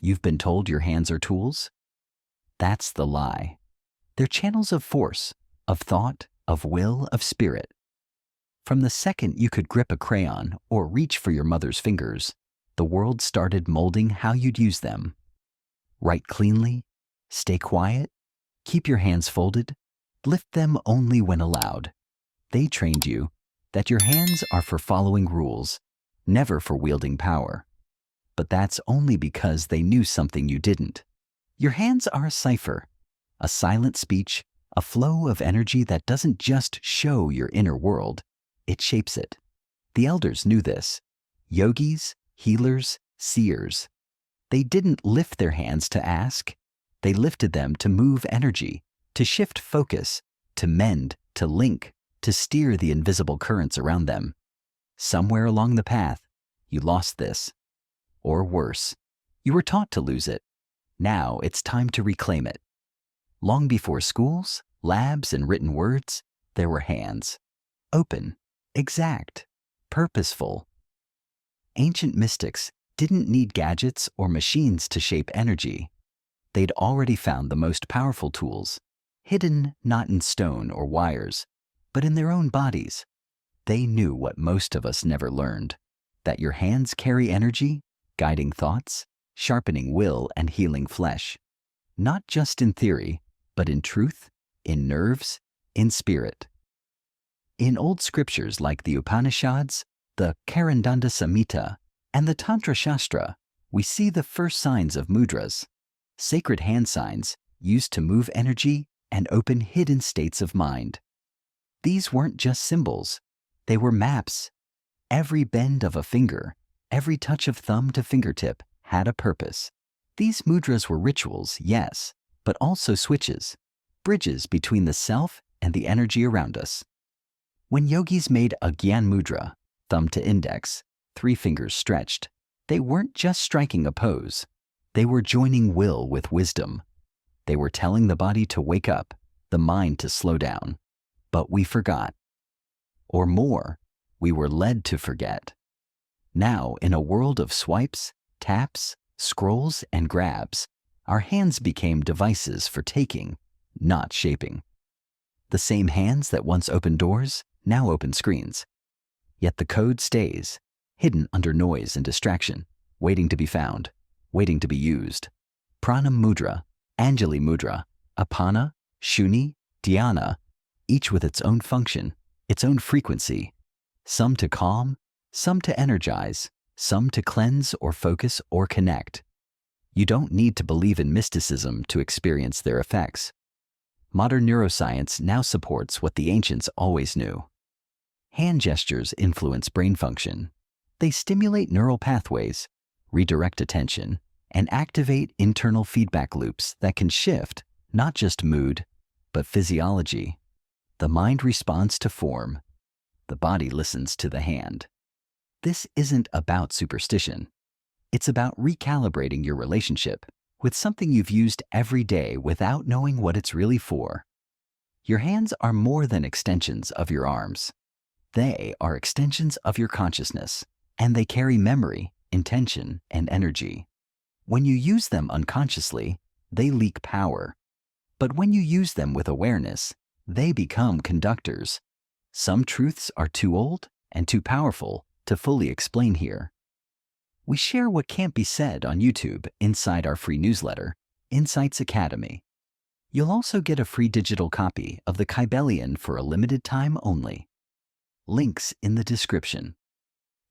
You've been told your hands are tools? That's the lie. They're channels of force, of thought, of will, of spirit. From the second you could grip a crayon or reach for your mother's fingers, the world started molding how you'd use them. Write cleanly, stay quiet, keep your hands folded, lift them only when allowed. They trained you that your hands are for following rules, never for wielding power. But that's only because they knew something you didn't. Your hands are a cipher, a silent speech, a flow of energy that doesn't just show your inner world, it shapes it. The elders knew this. Yogis, healers, seers. They didn't lift their hands to ask. They lifted them to move energy, to shift focus, to mend, to link, to steer the invisible currents around them. Somewhere along the path, you lost this. Or worse, you were taught to lose it. Now it's time to reclaim it. Long before schools, labs, and written words, there were hands. Open, exact, purposeful. Ancient mystics didn't need gadgets or machines to shape energy. They'd already found the most powerful tools, hidden not in stone or wires, but in their own bodies. They knew what most of us never learned, that your hands carry energy, guiding thoughts, sharpening will, and healing flesh. Not just in theory, but in truth, in nerves, in spirit. In old scriptures like the Upanishads, the Karandanda Samhita, and the Tantra Shastra, we see the first signs of mudras, sacred hand signs used to move energy and open hidden states of mind. These weren't just symbols, they were maps. Every bend of a finger, every touch of thumb to fingertip had a purpose. These mudras were rituals, yes, but also switches, bridges between the self and the energy around us. When yogis made a Gyan mudra, thumb to index, 3 fingers stretched, they weren't just striking a pose. They were joining will with wisdom. They were telling the body to wake up, the mind to slow down. But we forgot. Or more, we were led to forget. Now, in a world of swipes, taps, scrolls, and grabs, our hands became devices for taking, not shaping. The same hands that once opened doors now open screens. Yet the code stays, hidden under noise and distraction, waiting to be found, waiting to be used. Pranam Mudra, Anjali Mudra, Apana, Shuni, Dhyana, each with its own function, its own frequency. Some to calm, some to energize, some to cleanse or focus or connect. You don't need to believe in mysticism to experience their effects. Modern neuroscience now supports what the ancients always knew. Hand gestures influence brain function. They stimulate neural pathways, redirect attention, and activate internal feedback loops that can shift not just mood, but physiology. The mind responds to form. The body listens to the hand. This isn't about superstition. It's about recalibrating your relationship with something you've used every day without knowing what it's really for. Your hands are more than extensions of your arms. They are extensions of your consciousness, and they carry memory, intention, and energy. When you use them unconsciously, they leak power. But when you use them with awareness, they become conductors. Some truths are too old and too powerful to fully explain here. We share what can't be said on YouTube inside our free newsletter, Insights Academy. You'll also get a free digital copy of the Kybalion for a limited time only. Links in the description.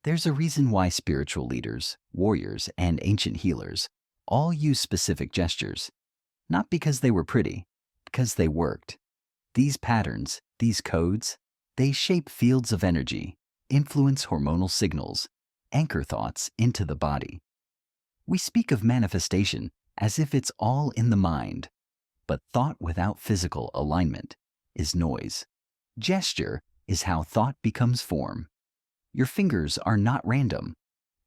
There's a reason why spiritual leaders, warriors, and ancient healers all use specific gestures. Not because they were pretty, because they worked. These patterns, these codes, they shape fields of energy, influence hormonal signals, anchor thoughts into the body. We speak of manifestation as if it's all in the mind, but thought without physical alignment is noise. Gesture is how thought becomes form. Your fingers are not random.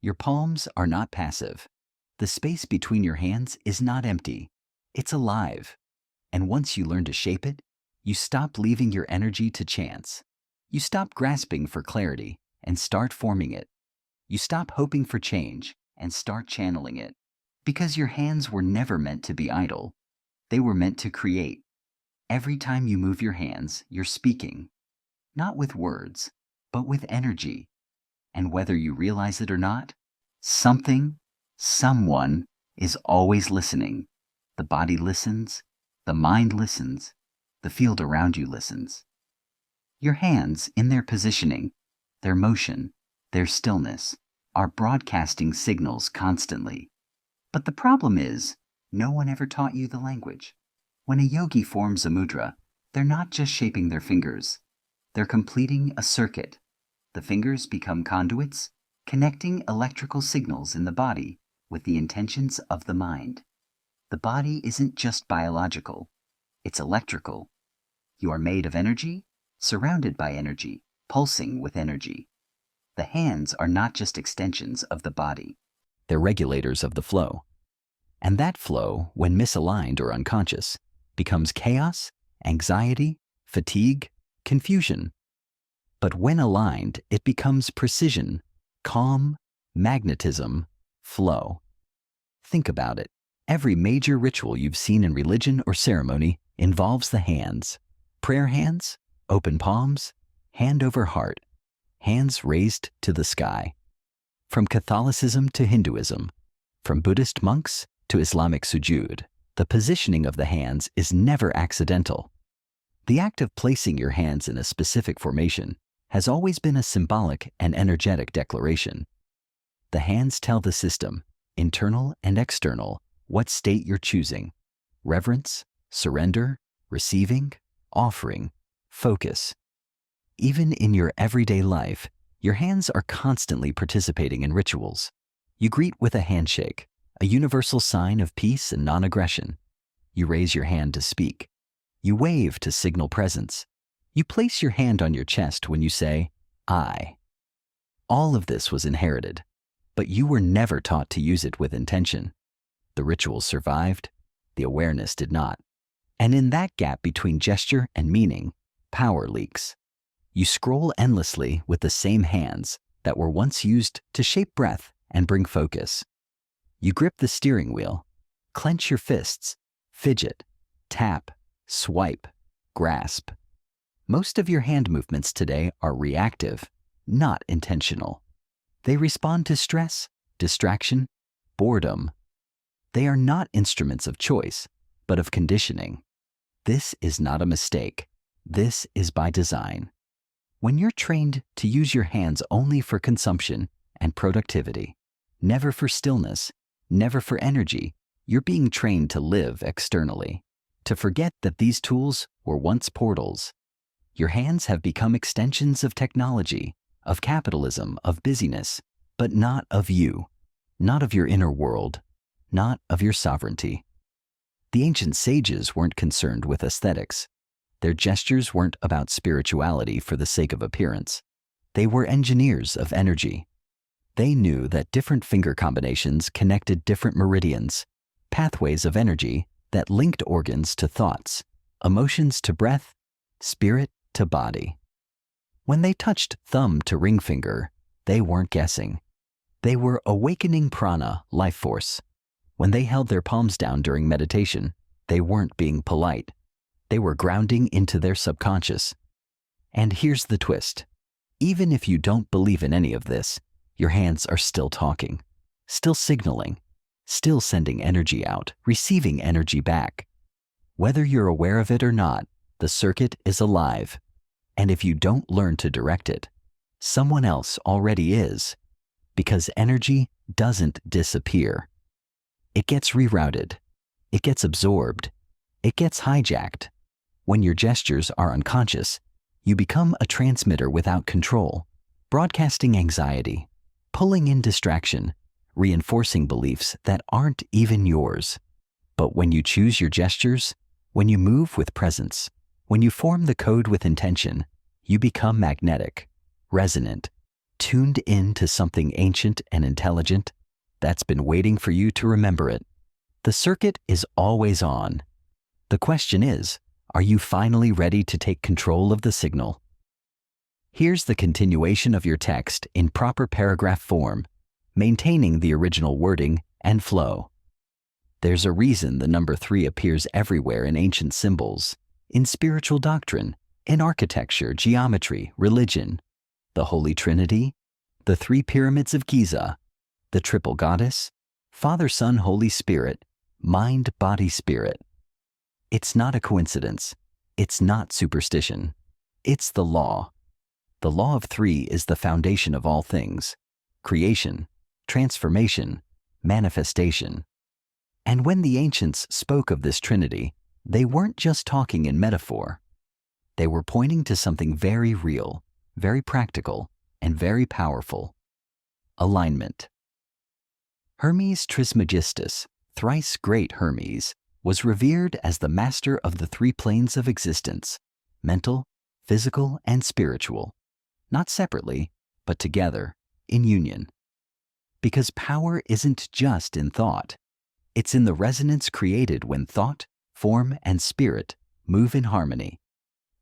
Your palms are not passive. The space between your hands is not empty. It's alive. And once you learn to shape it, you stop leaving your energy to chance. You stop grasping for clarity and start forming it. You stop hoping for change and start channeling it. Because your hands were never meant to be idle. They were meant to create. Every time you move your hands, you're speaking. Not with words, but with energy. And whether you realize it or not, something, someone is always listening. The body listens, the mind listens, the field around you listens. Your hands, in their positioning, their motion, their stillness, are broadcasting signals constantly. But the problem is, no one ever taught you the language. When a yogi forms a mudra, they're not just shaping their fingers. They're completing a circuit. The fingers become conduits, connecting electrical signals in the body with the intentions of the mind. The body isn't just biological, it's electrical. You are made of energy, surrounded by energy, pulsing with energy. The hands are not just extensions of the body. They're regulators of the flow. And that flow, when misaligned or unconscious, becomes chaos, anxiety, fatigue, confusion. But when aligned, it becomes precision, calm, magnetism, flow. Think about it. Every major ritual you've seen in religion or ceremony involves the hands. Prayer hands, open palms, hand over heart, hands raised to the sky. From Catholicism to Hinduism, from Buddhist monks to Islamic sujud, the positioning of the hands is never accidental. The act of placing your hands in a specific formation has always been a symbolic and energetic declaration. The hands tell the system, internal and external, what state you're choosing: reverence, surrender, receiving, offering, focus. Even in your everyday life, your hands are constantly participating in rituals. You greet with a handshake, a universal sign of peace and non-aggression. You raise your hand to speak. You wave to signal presence. You place your hand on your chest when you say, I. All of this was inherited, but you were never taught to use it with intention. The rituals survived, the awareness did not. And in that gap between gesture and meaning, power leaks. You scroll endlessly with the same hands that were once used to shape breath and bring focus. You grip the steering wheel, clench your fists, fidget, tap, swipe, grasp. Most of your hand movements today are reactive, not intentional. They respond to stress, distraction, boredom. They are not instruments of choice, but of conditioning. This is not a mistake. This is by design. When you're trained to use your hands only for consumption and productivity, never for stillness, never for energy, you're being trained to live externally, to forget that these tools were once portals. Your hands have become extensions of technology, of capitalism, of busyness, but not of you, not of your inner world, not of your sovereignty. The ancient sages weren't concerned with aesthetics. Their gestures weren't about spirituality for the sake of appearance. They were engineers of energy. They knew that different finger combinations connected different meridians, pathways of energy that linked organs to thoughts, emotions to breath, spirit to body. When they touched thumb to ring finger, they weren't guessing. They were awakening prana, life force. When they held their palms down during meditation, they weren't being polite. They were grounding into their subconscious. And here's the twist. Even if you don't believe in any of this, your hands are still talking, still signaling, still sending energy out, receiving energy back. Whether you're aware of it or not, the circuit is alive. And if you don't learn to direct it, someone else already is. Because energy doesn't disappear. It gets rerouted. It gets absorbed. It gets hijacked. When your gestures are unconscious, you become a transmitter without control, broadcasting anxiety, pulling in distraction, reinforcing beliefs that aren't even yours. But when you choose your gestures, when you move with presence, when you form the code with intention, you become magnetic, resonant, tuned in to something ancient and intelligent that's been waiting for you to remember it. The circuit is always on. The question is, are you finally ready to take control of the signal? Here's the continuation of your text in proper paragraph form, maintaining the original wording and flow. There's a reason the number 3 appears everywhere in ancient symbols, in spiritual doctrine, in architecture, geometry, religion. The Holy Trinity, the 3 pyramids of Giza, the triple goddess, Father, Son, Holy Spirit, mind, body, spirit. It's not a coincidence. It's not superstition. It's the law. The law of 3 is the foundation of all things: creation, transformation, manifestation. And when the ancients spoke of this Trinity, they weren't just talking in metaphor. They were pointing to something very real, very practical, and very powerful: alignment. Hermes Trismegistus, thrice great Hermes, was revered as the master of the 3 planes of existence: mental, physical, and spiritual, not separately, but together, in union. Because power isn't just in thought. It's in the resonance created when thought, form, and spirit move in harmony.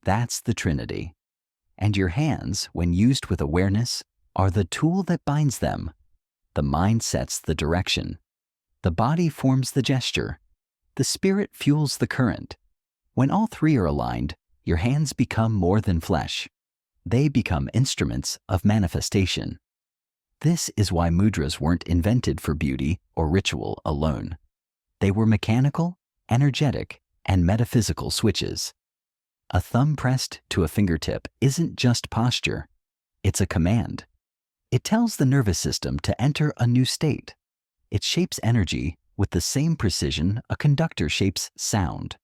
That's the Trinity. And your hands, when used with awareness, are the tool that binds them. The mind sets the direction. The body forms the gesture. The spirit fuels the current. When all 3 are aligned, your hands become more than flesh. They become instruments of manifestation. This is why mudras weren't invented for beauty or ritual alone. They were mechanical, energetic, and metaphysical switches. A thumb pressed to a fingertip isn't just posture. It's a command. It tells the nervous system to enter a new state. It shapes energy with the same precision a conductor shapes sound.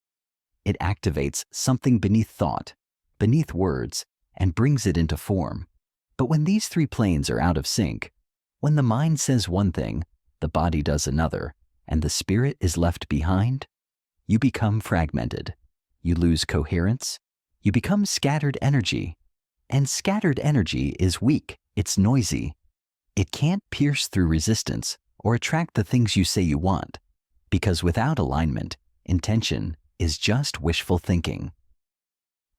It activates something beneath thought, beneath words, and brings it into form. But when these 3 planes are out of sync, when the mind says one thing, the body does another, and the spirit is left behind, you become fragmented. You lose coherence. You become scattered energy. And scattered energy is weak. It's noisy. It can't pierce through resistance or attract the things you say you want, because without alignment, intention is just wishful thinking.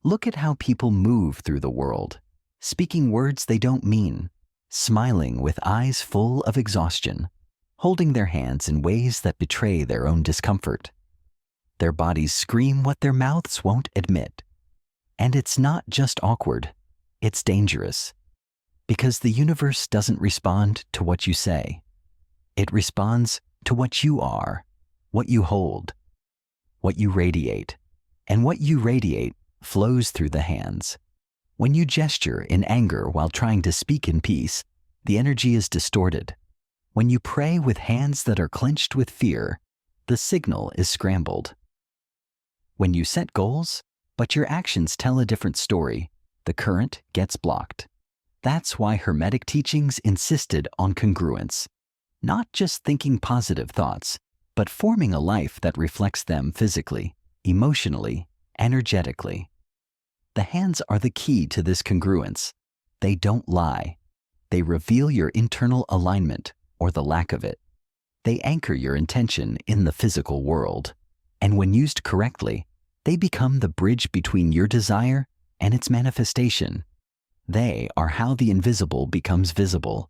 Look at how people move through the world, speaking words they don't mean, smiling with eyes full of exhaustion, holding their hands in ways that betray their own discomfort. Their bodies scream what their mouths won't admit. And it's not just awkward, it's dangerous. Because the universe doesn't respond to what you say. It responds to what you are, what you hold, what you radiate. And what you radiate flows through the hands. When you gesture in anger while trying to speak in peace, the energy is distorted. When you pray with hands that are clenched with fear, the signal is scrambled. When you set goals, but your actions tell a different story, the current gets blocked. That's why Hermetic teachings insisted on congruence. Not just thinking positive thoughts, but forming a life that reflects them physically, emotionally, energetically. The hands are the key to this congruence. They don't lie. They reveal your internal alignment or the lack of it. They anchor your intention in the physical world. And when used correctly, they become the bridge between your desire and its manifestation. They are how the invisible becomes visible,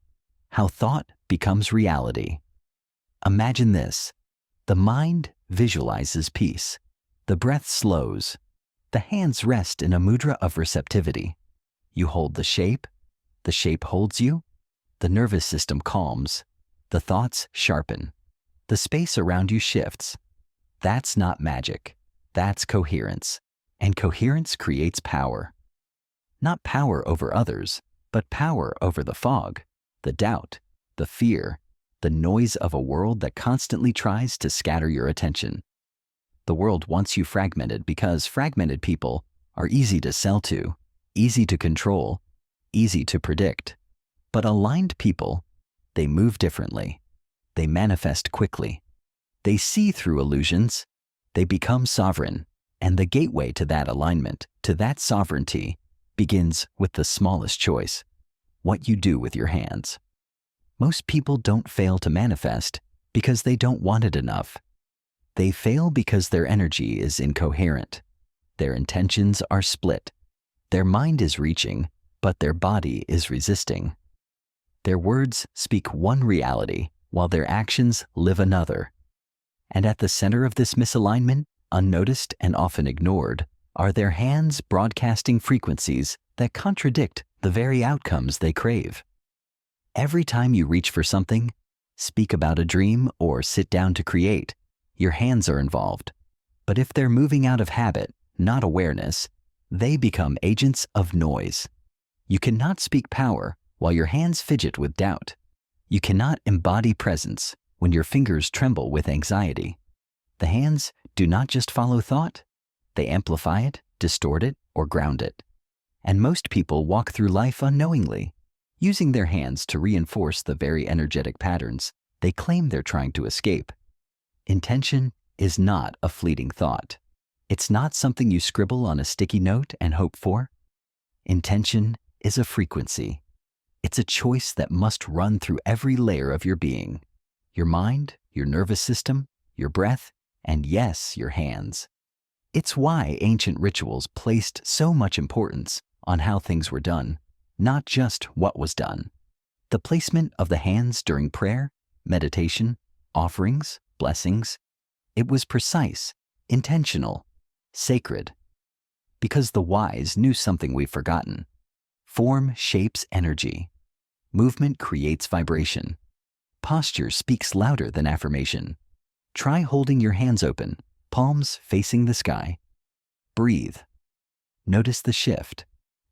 how thought becomes reality. Imagine this. The mind visualizes peace. The breath slows. The hands rest in a mudra of receptivity. You hold the shape holds you, the nervous system calms, the thoughts sharpen, the space around you shifts. That's not magic. That's coherence. And coherence creates power. Not power over others, but power over the fog, the doubt, the fear, the noise of a world that constantly tries to scatter your attention. The world wants you fragmented because fragmented people are easy to sell to, easy to control, easy to predict. But aligned people, they move differently. They manifest quickly. They see through illusions. They become sovereign. And the gateway to that alignment, to that sovereignty, begins with the smallest choice: what you do with your hands. Most people don't fail to manifest because they don't want it enough. They fail because their energy is incoherent. Their intentions are split. Their mind is reaching, but their body is resisting. Their words speak one reality while their actions live another. And at the center of this misalignment, unnoticed and often ignored, are their hands broadcasting frequencies that contradict the very outcomes they crave. Every time you reach for something, speak about a dream, or sit down to create, your hands are involved. But if they're moving out of habit, not awareness, they become agents of noise. You cannot speak power while your hands fidget with doubt. You cannot embody presence when your fingers tremble with anxiety. The hands do not just follow thought, they amplify it, distort it, or ground it. And most people walk through life unknowingly, using their hands to reinforce the very energetic patterns they claim they're trying to escape. Intention is not a fleeting thought. It's not something you scribble on a sticky note and hope for. Intention is a frequency. It's a choice that must run through every layer of your being. Your mind, your nervous system, your breath, and yes, your hands. It's why ancient rituals placed so much importance on how things were done, not just what was done. The placement of the hands during prayer, meditation, offerings, blessings, it was precise, intentional, sacred. Because the wise knew something we've forgotten. Form shapes energy. Movement creates vibration. Posture speaks louder than affirmation. Try holding your hands open, palms facing the sky. Breathe. Notice the shift,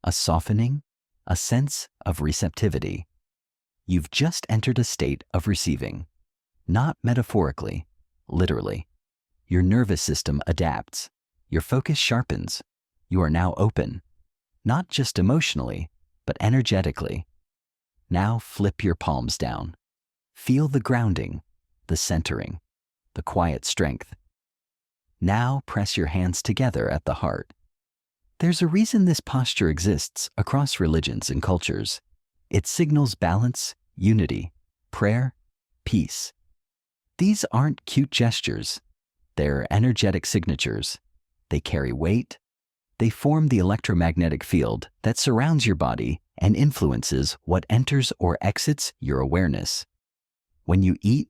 a softening, a sense of receptivity. You've just entered a state of receiving. Not metaphorically, literally. Your nervous system adapts. Your focus sharpens. You are now open, not just emotionally, but energetically. Now flip your palms down. Feel the grounding, the centering, the quiet strength. Now press your hands together at the heart. There's a reason this posture exists across religions and cultures. It signals balance, unity, prayer, peace. These aren't cute gestures. They're energetic signatures. They carry weight. They form the electromagnetic field that surrounds your body and influences what enters or exits your awareness. When you eat,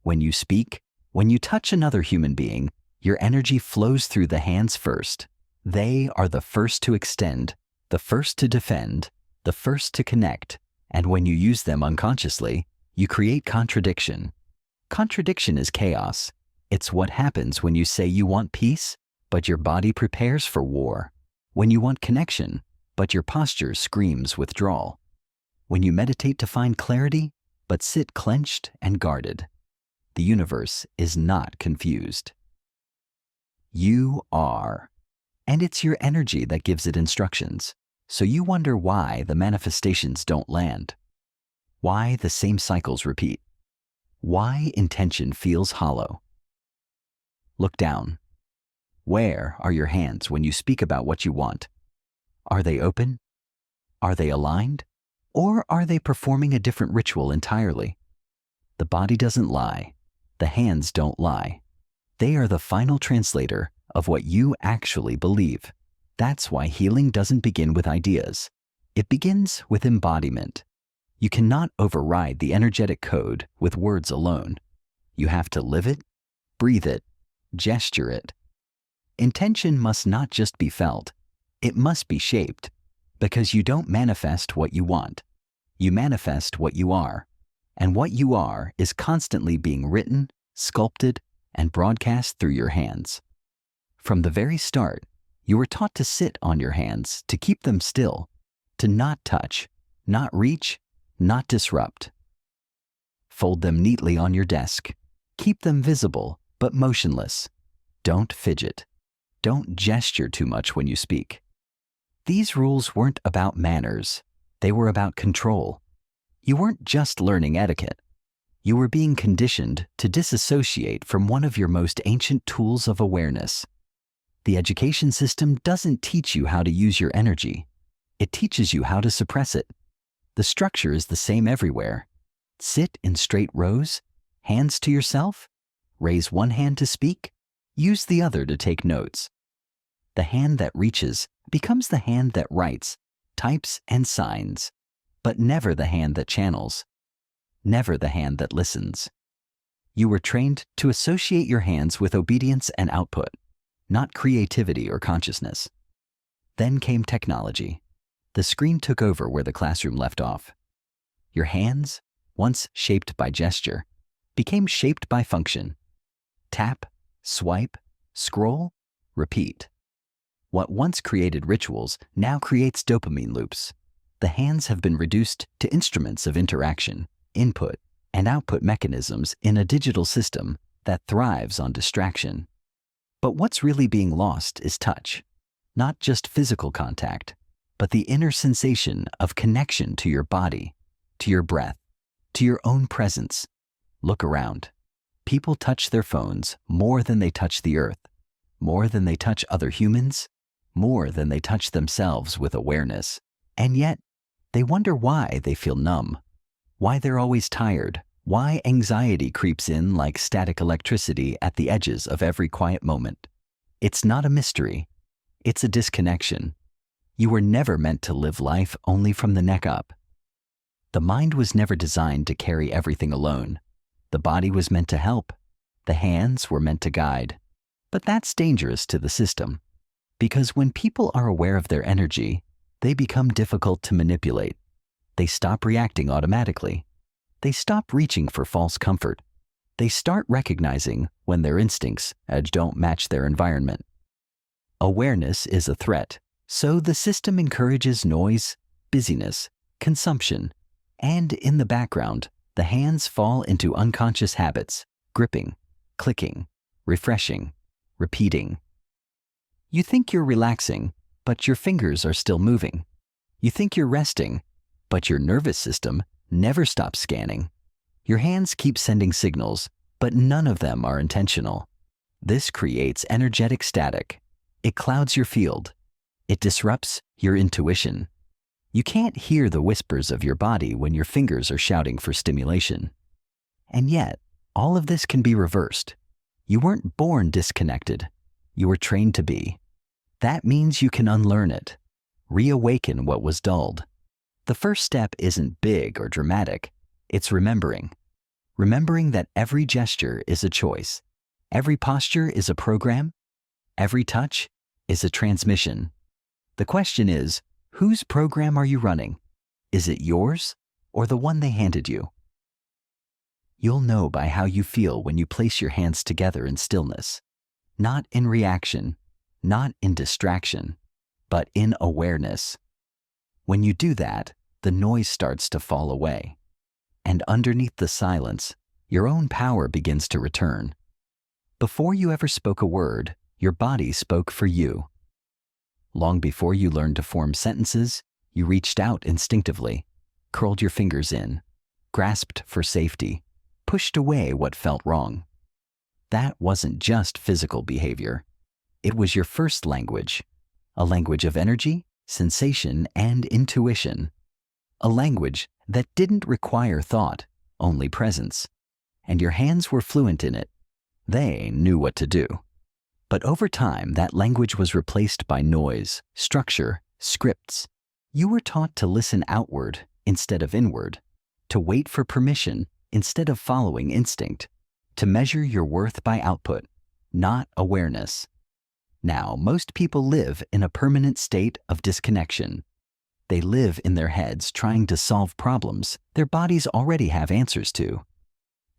when you speak, when you touch another human being, your energy flows through the hands first. They are the first to extend, the first to defend, the first to connect, and when you use them unconsciously, you create contradiction. Contradiction is chaos. It's what happens when you say you want peace, but your body prepares for war. When you want connection, but your posture screams withdrawal. When you meditate to find clarity, but sit clenched and guarded. The universe is not confused. You are. And it's your energy that gives it instructions. So you wonder why the manifestations don't land. Why the same cycles repeat. Why intention feels hollow. Look down. Where are your hands when you speak about what you want? Are they open? Are they aligned? Or are they performing a different ritual entirely? The body doesn't lie. The hands don't lie. They are the final translator of what you actually believe. That's why healing doesn't begin with ideas. It begins with embodiment. You cannot override the energetic code with words alone. You have to live it, breathe it, gesture it. Intention must not just be felt. It must be shaped, because you don't manifest what you want. You manifest what you are. And what you are is constantly being written, sculpted, and broadcast through your hands. From the very start, you were taught to sit on your hands, to keep them still, to not touch, not reach, not disrupt. Fold them neatly on your desk. Keep them visible, but motionless. Don't fidget. Don't gesture too much when you speak. These rules weren't about manners. They were about control. You weren't just learning etiquette. You were being conditioned to disassociate from one of your most ancient tools of awareness. The education system doesn't teach you how to use your energy. It teaches you how to suppress it. The structure is the same everywhere. Sit in straight rows, hands to yourself, raise one hand to speak, use the other to take notes. The hand that reaches becomes the hand that writes, types, and signs, but never the hand that channels, never the hand that listens. You were trained to associate your hands with obedience and output, not creativity or consciousness. Then came technology. The screen took over where the classroom left off. Your hands, once shaped by gesture, became shaped by function. Tap, swipe, scroll, repeat. What once created rituals now creates dopamine loops. The hands have been reduced to instruments of interaction, input, and output mechanisms in a digital system that thrives on distraction. But what's really being lost is touch. Not just physical contact, but the inner sensation of connection to your body, to your breath, to your own presence. Look around. People touch their phones more than they touch the earth, more than they touch other humans, more than they touch themselves with awareness. And yet, they wonder why they feel numb, why they're always tired, why anxiety creeps in like static electricity at the edges of every quiet moment. It's not a mystery. It's a disconnection. You were never meant to live life only from the neck up. The mind was never designed to carry everything alone. The body was meant to help. The hands were meant to guide. But that's dangerous to the system, because when people are aware of their energy, they become difficult to manipulate. They stop reacting automatically. They stop reaching for false comfort. They start recognizing when their instincts don't match their environment. Awareness is a threat, so the system encourages noise, busyness, consumption, and in the background, the hands fall into unconscious habits, gripping, clicking, refreshing, repeating. You think you're relaxing, but your fingers are still moving. You think you're resting, but your nervous system never stops scanning. Your hands keep sending signals, but none of them are intentional. This creates energetic static. It clouds your field. It disrupts your intuition. You can't hear the whispers of your body when your fingers are shouting for stimulation. And yet, all of this can be reversed. You weren't born disconnected. You were trained to be. That means you can unlearn it, reawaken what was dulled. The first step isn't big or dramatic. It's remembering. Remembering that every gesture is a choice. Every posture is a program. Every touch is a transmission. The question is, whose program are you running? Is it yours or the one they handed you? You'll know by how you feel when you place your hands together in stillness, not in reaction, not in distraction, but in awareness. When you do that, the noise starts to fall away. And underneath the silence, your own power begins to return. Before you ever spoke a word, your body spoke for you. Long before you learned to form sentences, you reached out instinctively, curled your fingers in, grasped for safety, pushed away what felt wrong. That wasn't just physical behavior. It was your first language, a language of energy, sensation, and intuition. A language that didn't require thought, only presence. And your hands were fluent in it. They knew what to do. But over time, that language was replaced by noise, structure, scripts. You were taught to listen outward instead of inward, to wait for permission instead of following instinct, to measure your worth by output, not awareness. Now, most people live in a permanent state of disconnection. They live in their heads trying to solve problems their bodies already have answers to.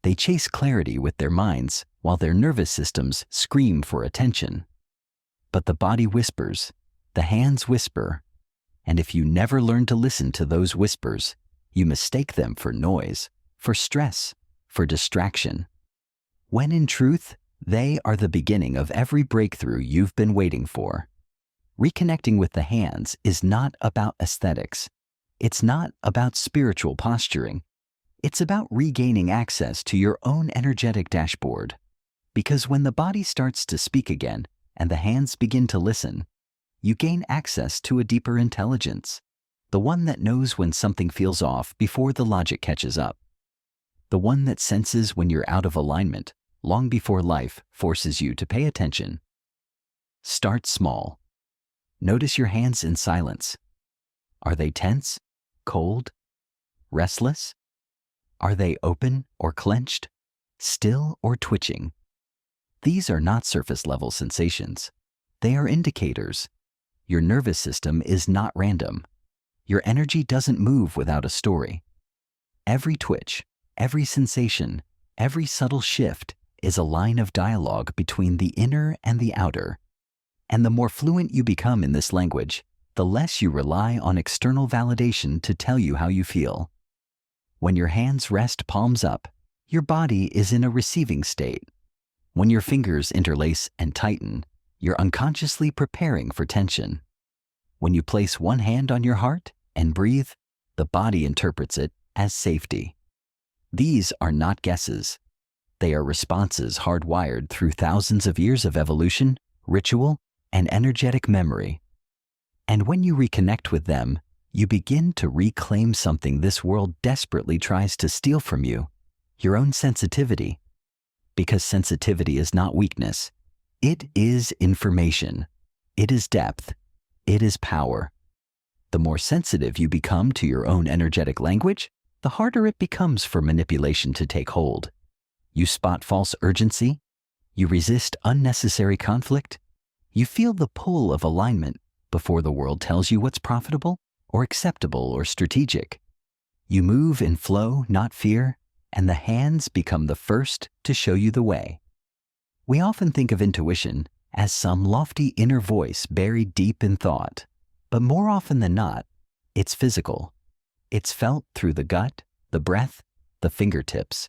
They chase clarity with their minds while their nervous systems scream for attention. But the body whispers, the hands whisper, and if you never learn to listen to those whispers, you mistake them for noise, for stress, for distraction. When in truth, they are the beginning of every breakthrough you've been waiting for. Reconnecting with the hands is not about aesthetics. It's not about spiritual posturing. It's about regaining access to your own energetic dashboard. Because when the body starts to speak again and the hands begin to listen, you gain access to a deeper intelligence, the one that knows when something feels off before the logic catches up, the one that senses when you're out of alignment long before life forces you to pay attention. Start small. Notice your hands in silence. Are they tense, cold, restless? Are they open or clenched? still, or twitching. These are not surface-level sensations. They are indicators. Your nervous system is not random. Your energy doesn't move without a story. Every twitch, every sensation, every subtle shift is a line of dialogue between the inner and the outer. And the more fluent you become in this language, the less you rely on external validation to tell you how you feel. When your hands rest palms up, your body is in a receiving state. When your fingers interlace and tighten, you're unconsciously preparing for tension. When you place one hand on your heart and breathe, the body interprets it as safety. These are not guesses. They are responses hardwired through thousands of years of evolution, ritual, and energetic memory. And when you reconnect with them, you begin to reclaim something this world desperately tries to steal from you, your own sensitivity. Because sensitivity is not weakness. It is information. It is depth. It is power. The more sensitive you become to your own energetic language, the harder it becomes for manipulation to take hold. You spot false urgency. You resist unnecessary conflict. You feel the pull of alignment before the world tells you what's profitable or acceptable or strategic. You move in flow, not fear, and the hands become the first to show you the way. We often think of intuition as some lofty inner voice buried deep in thought, but more often than not, it's physical. It's felt through the gut, the breath, the fingertips.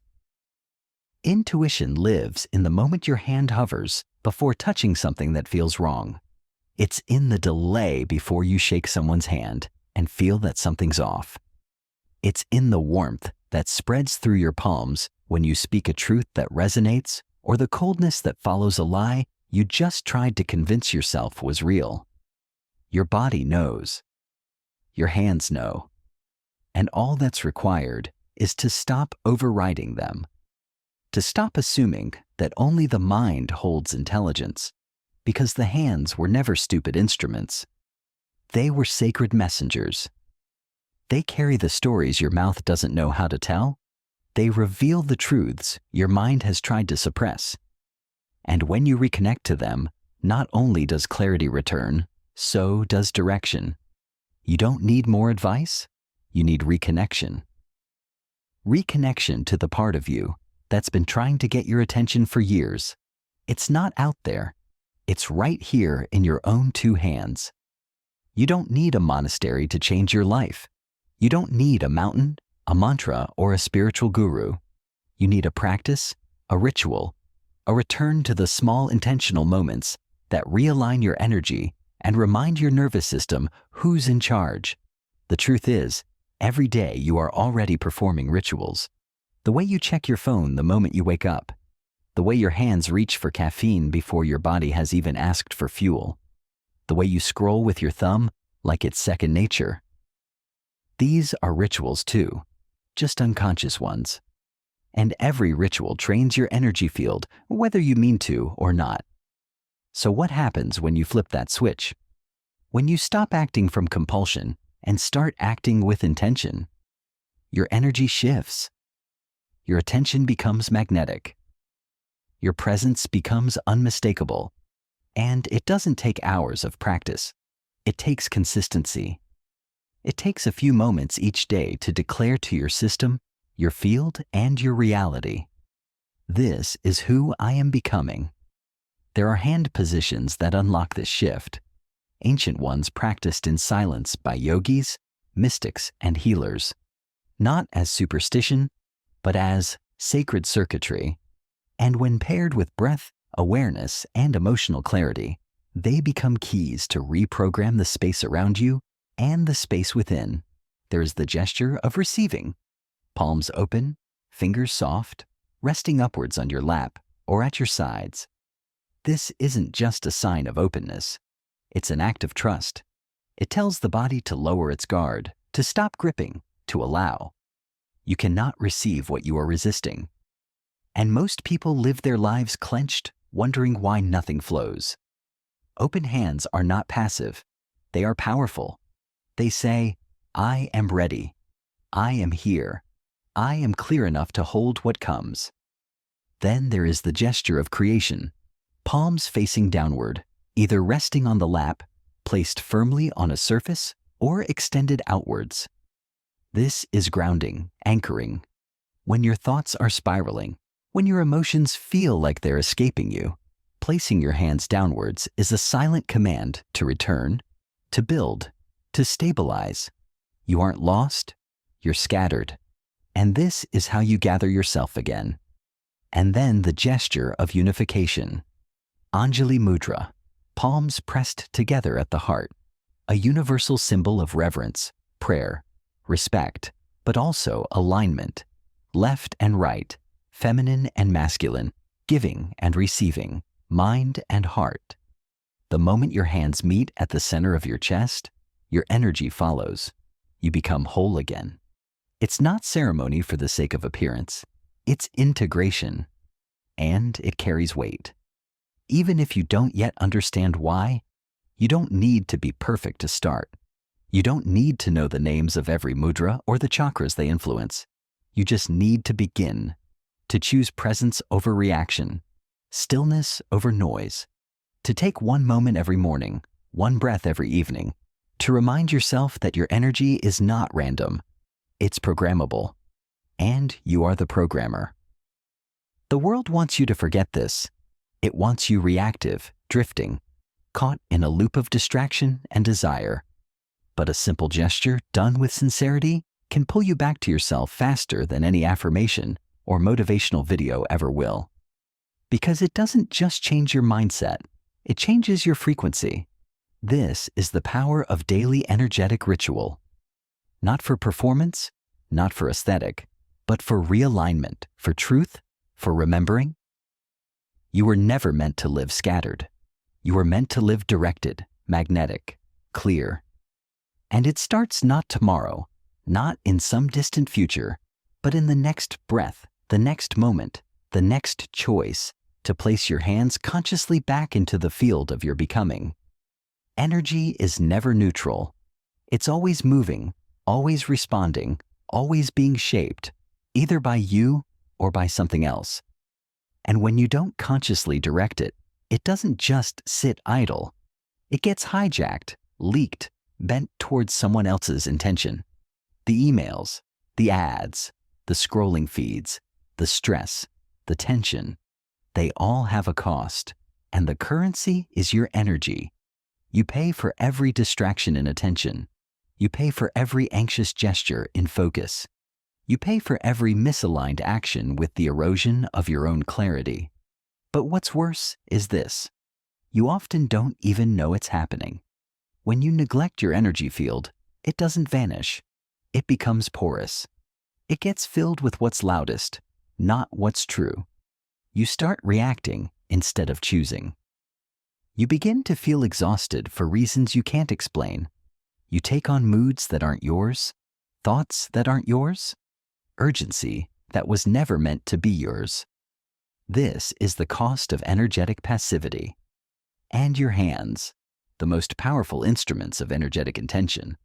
Intuition lives in the moment your hand hovers before touching something that feels wrong. It's in the delay before you shake someone's hand and feel that something's off. It's in the warmth that spreads through your palms when you speak a truth that resonates, or the coldness that follows a lie you just tried to convince yourself was real. Your body knows. Your hands know. And all that's required is to stop overriding them. To stop assuming that only the mind holds intelligence, because the hands were never stupid instruments. They were sacred messengers. They carry the stories your mouth doesn't know how to tell. They reveal the truths your mind has tried to suppress. And when you reconnect to them, not only does clarity return, so does direction. You don't need more advice, you need reconnection. Reconnection to the part of you that's been trying to get your attention for years. It's not out there. It's right here in your own two hands. You don't need a monastery to change your life. You don't need a mountain, a mantra, or a spiritual guru. You need a practice, a ritual, a return to the small intentional moments that realign your energy and remind your nervous system who's in charge. The truth is, every day you are already performing rituals. The way you check your phone the moment you wake up. The way your hands reach for caffeine before your body has even asked for fuel. The way you scroll with your thumb like it's second nature. These are rituals too, just unconscious ones. And every ritual trains your energy field, whether you mean to or not. So what happens when you flip that switch? When you stop acting from compulsion and start acting with intention, your energy shifts. Your attention becomes magnetic. Your presence becomes unmistakable. And it doesn't take hours of practice. It takes consistency. It takes a few moments each day to declare to your system, your field, and your reality. This is who I am becoming. There are hand positions that unlock this shift. Ancient ones practiced in silence by yogis, mystics, and healers. Not as superstition, but as sacred circuitry. And when paired with breath, awareness, and emotional clarity, they become keys to reprogram the space around you and the space within. There is the gesture of receiving. Palms open, fingers soft, resting upwards on your lap or at your sides. This isn't just a sign of openness. It's an act of trust. It tells the body to lower its guard, to stop gripping, to allow. You cannot receive what you are resisting. And most people live their lives clenched, wondering why nothing flows. Open hands are not passive. They are powerful. They say, I am ready. I am here. I am clear enough to hold what comes. Then there is the gesture of creation, palms facing downward, either resting on the lap, placed firmly on a surface, or extended outwards. This is grounding, anchoring. When your thoughts are spiraling, when your emotions feel like they're escaping you, placing your hands downwards is a silent command to return, to build, to stabilize. You aren't lost, you're scattered. And this is how you gather yourself again. And then the gesture of unification. Anjali Mudra, palms pressed together at the heart, a universal symbol of reverence, prayer, respect, but also alignment. Left and right, feminine and masculine, giving and receiving, mind and heart. The moment your hands meet at the center of your chest, your energy follows. You become whole again. It's not ceremony for the sake of appearance. It's integration. And it carries weight. Even if you don't yet understand why, you don't need to be perfect to start. You don't need to know the names of every mudra or the chakras they influence. You just need to begin, to choose presence over reaction, stillness over noise, to take one moment every morning, one breath every evening, to remind yourself that your energy is not random, it's programmable, and you are the programmer. The world wants you to forget this. It wants you reactive, drifting, caught in a loop of distraction and desire. But a simple gesture done with sincerity can pull you back to yourself faster than any affirmation or motivational video ever will. Because it doesn't just change your mindset, it changes your frequency. This is the power of daily energetic ritual. Not for performance, not for aesthetic, but for realignment, for truth, for remembering. You were never meant to live scattered. You were meant to live directed, magnetic, clear. And it starts not tomorrow, not in some distant future, but in the next breath, the next moment, the next choice to place your hands consciously back into the field of your becoming. Energy is never neutral. It's always moving, always responding, always being shaped, either by you or by something else. And when you don't consciously direct it, it doesn't just sit idle. It gets hijacked, leaked, bent towards someone else's intention. The emails, the ads, the scrolling feeds, the stress, the tension, they all have a cost, and the currency is your energy. You pay for every distraction in attention. You pay for every anxious gesture in focus. You pay for every misaligned action with the erosion of your own clarity. But what's worse is this. You often don't even know it's happening. When you neglect your energy field, it doesn't vanish. It becomes porous. It gets filled with what's loudest, not what's true. You start reacting instead of choosing. You begin to feel exhausted for reasons you can't explain. You take on moods that aren't yours, thoughts that aren't yours, urgency that was never meant to be yours. This is the cost of energetic passivity. And your hands, the most powerful instruments of energetic intention,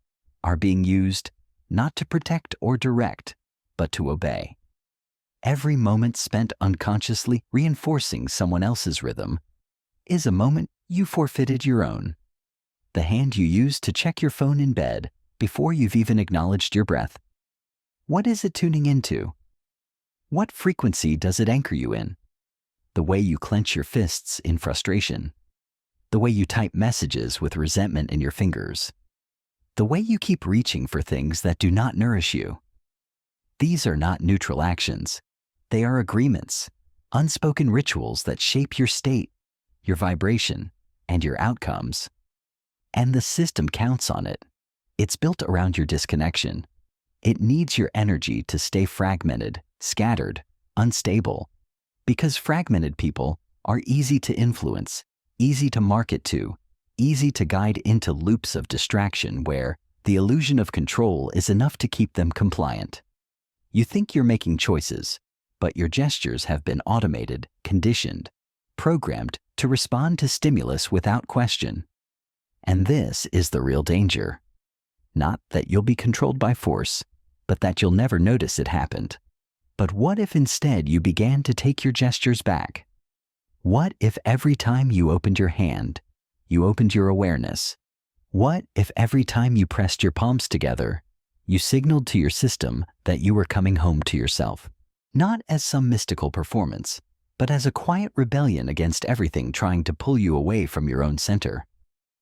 are being used not to protect or direct, but to obey. Every moment spent unconsciously reinforcing someone else's rhythm is a moment you forfeited your own. The hand you use to check your phone in bed before you've even acknowledged your breath. What is it tuning into? What frequency does it anchor you in? The way you clench your fists in frustration. The way you type messages with resentment in your fingers. The way you keep reaching for things that do not nourish you. These are not neutral actions. They are agreements, unspoken rituals that shape your state, your vibration, and your outcomes. And the system counts on it. It's built around your disconnection. It needs your energy to stay fragmented, scattered, unstable. Because fragmented people are easy to influence, easy to market to, easy to guide into loops of distraction where the illusion of control is enough to keep them compliant. You think you're making choices, but your gestures have been automated, conditioned, programmed to respond to stimulus without question. And this is the real danger. Not that you'll be controlled by force, but that you'll never notice it happened. But what if instead you began to take your gestures back? What if every time you opened your hand, you opened your awareness? What if every time you pressed your palms together, you signaled to your system that you were coming home to yourself? Not as some mystical performance, but as a quiet rebellion against everything trying to pull you away from your own center.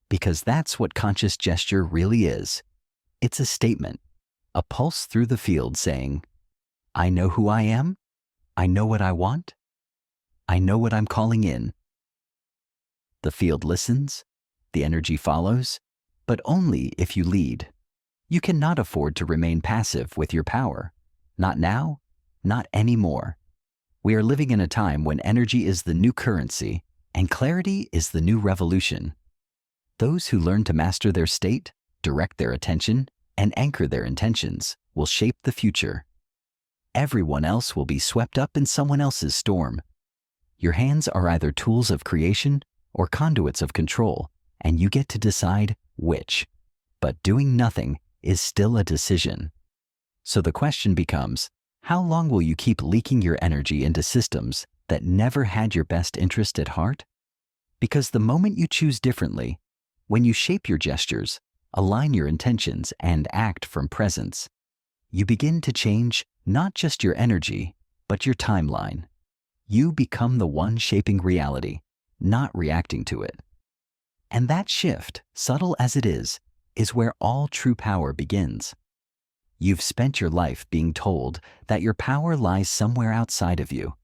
Because that's what conscious gesture really is. It's a statement, a pulse through the field saying, I know who I am, I know what I want, I know what I'm calling in. The field listens, the energy follows, but only if you lead. You cannot afford to remain passive with your power. Not now, not anymore. We are living in a time when energy is the new currency and clarity is the new revolution. Those who learn to master their state, direct their attention, and anchor their intentions will shape the future. Everyone else will be swept up in someone else's storm. Your hands are either tools of creation or conduits of control, and you get to decide which. But doing nothing is still a decision. So the question becomes, how long will you keep leaking your energy into systems that never had your best interest at heart? Because the moment you choose differently, when you shape your gestures, align your intentions, and act from presence, you begin to change not just your energy, but your timeline. You become the one shaping reality, not reacting to it. And that shift, subtle as it is where all true power begins. You've spent your life being told that your power lies somewhere outside of you,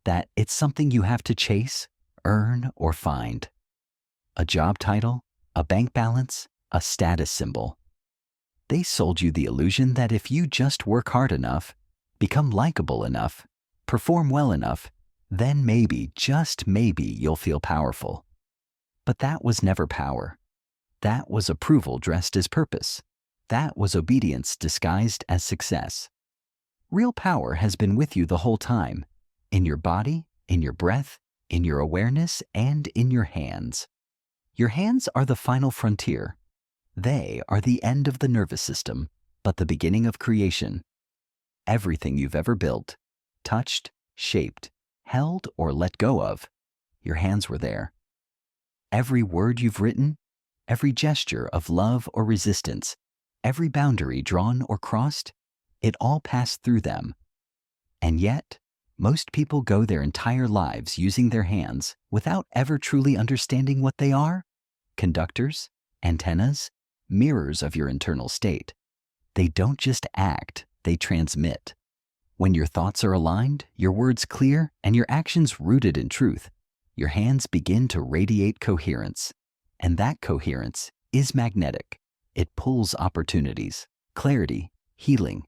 that it's something you have to chase, earn, or find. A job title, a bank balance, a status symbol. They sold you the illusion that if you just work hard enough, become likable enough, perform well enough, then maybe, just maybe, you'll feel powerful. But that was never power. That was approval dressed as purpose. That was obedience disguised as success. Real power has been with you the whole time, in your body, in your breath, in your awareness, and in your hands. Your hands are the final frontier. They are the end of the nervous system, but the beginning of creation. Everything you've ever built, touched, shaped, held, or let go of, your hands were there. Every word you've written, every gesture of love or resistance, every boundary drawn or crossed, it all passed through them. And yet, most people go their entire lives using their hands without ever truly understanding what they are: conductors, antennas, mirrors of your internal state. They don't just act, they transmit. When your thoughts are aligned, your words clear, and your actions rooted in truth, your hands begin to radiate coherence. And that coherence is magnetic. It pulls opportunities, clarity, healing.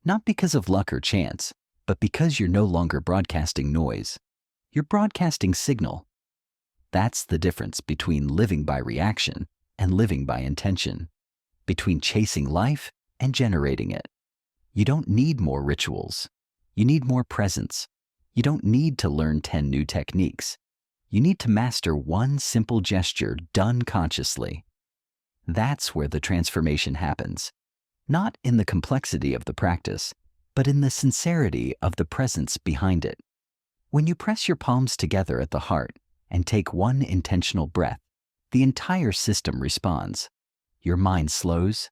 Not because of luck or chance, but because you're no longer broadcasting noise. You're broadcasting signal. That's the difference between living by reaction and living by intention, between chasing life and generating it. You don't need more rituals. You need more presence. You don't need to learn 10 new techniques. You need to master one simple gesture done consciously. That's where the transformation happens. Not in the complexity of the practice, but in the sincerity of the presence behind it. When you press your palms together at the heart and take one intentional breath, the entire system responds. Your mind slows,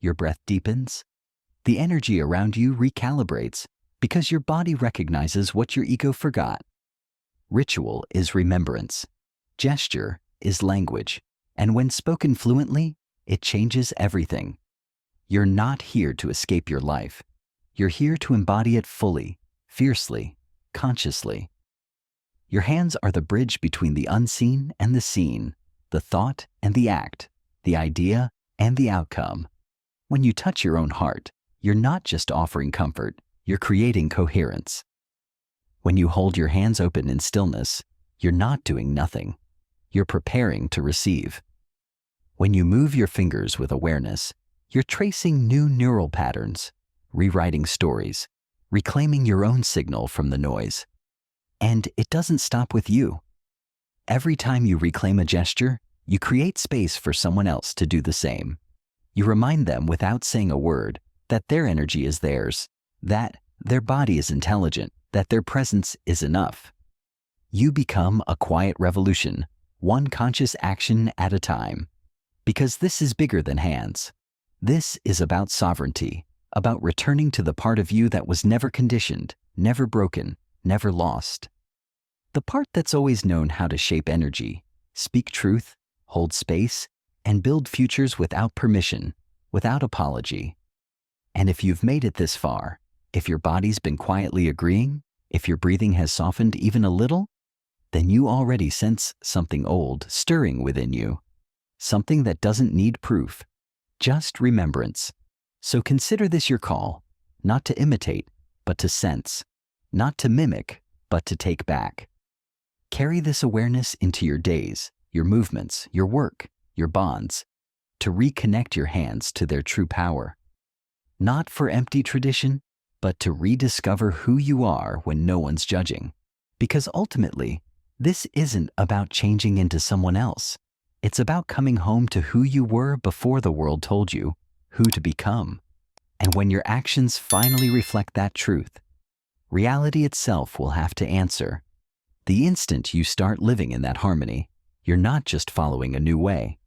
your breath deepens, the energy around you recalibrates because your body recognizes what your ego forgot. Ritual is remembrance. Gesture is language. And when spoken fluently, it changes everything. You're not here to escape your life. You're here to embody it fully, fiercely, consciously. Your hands are the bridge between the unseen and the seen, the thought and the act, the idea and the outcome. When you touch your own heart, you're not just offering comfort, you're creating coherence. When you hold your hands open in stillness, you're not doing nothing. You're preparing to receive. When you move your fingers with awareness, you're tracing new neural patterns, rewriting stories, reclaiming your own signal from the noise. And it doesn't stop with you. Every time you reclaim a gesture, you create space for someone else to do the same. You remind them without saying a word that their energy is theirs, that their body is intelligent, that their presence is enough. You become a quiet revolution, one conscious action at a time. Because this is bigger than hands. This is about sovereignty, about returning to the part of you that was never conditioned, never broken, never lost. The part that's always known how to shape energy, speak truth, hold space, and build futures without permission, without apology. And if you've made it this far, if your body's been quietly agreeing, if your breathing has softened even a little, then you already sense something old stirring within you. Something that doesn't need proof, just remembrance. So consider this your call, not to imitate, but to sense, not to mimic, but to take back. Carry this awareness into your days, your movements, your work, your bonds, to reconnect your hands to their true power. Not for empty tradition, but to rediscover who you are when no one's judging. Because ultimately, this isn't about changing into someone else. It's about coming home to who you were before the world told you who to become. And when your actions finally reflect that truth, reality itself will have to answer. The instant you start living in that harmony, you're not just following a new way.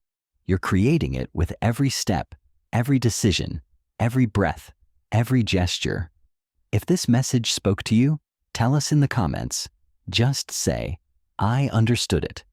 You're creating it with every step, every decision, every breath, every gesture. If this message spoke to you, tell us in the comments. Just say, I understood it.